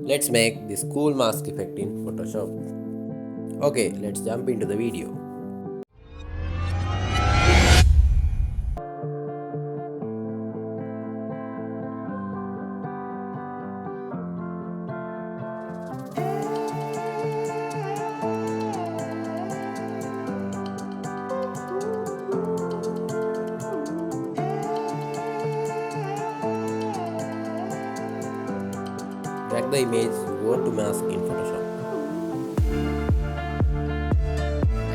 Let's make this cool mask effect in Photoshop. Okay, let's jump into the video. Drag the image you want to mask in Photoshop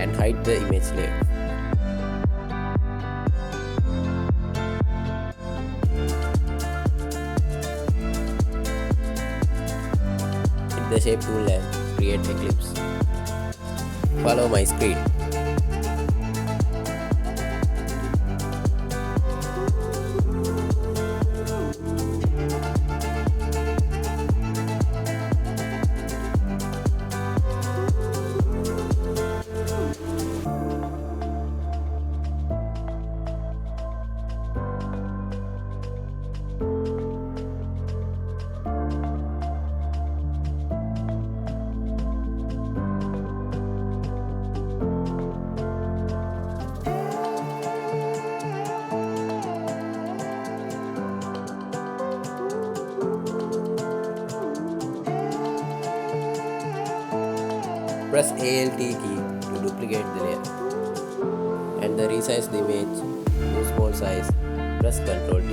and hide the image layer. Hit the shape tool and create ellipse. Follow my screen. Press Alt key to duplicate the layer and the resize the image to small size. Press Ctrl T.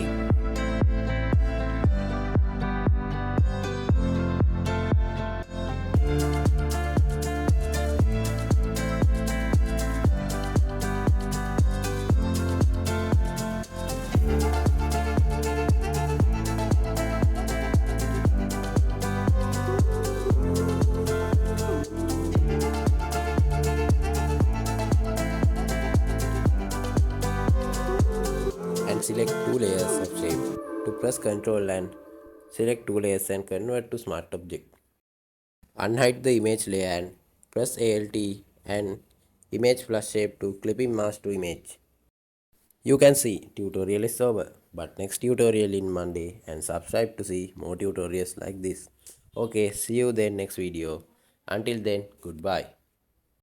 And select two layers of shape. To press Ctrl and select two layers and convert to smart object. Unhide the image layer and press Alt and image plus shape to clipping mask to image. You can see tutorial is over, but next tutorial in Monday and subscribe to see more tutorials like this. Okay, see you then next video. Until then, goodbye.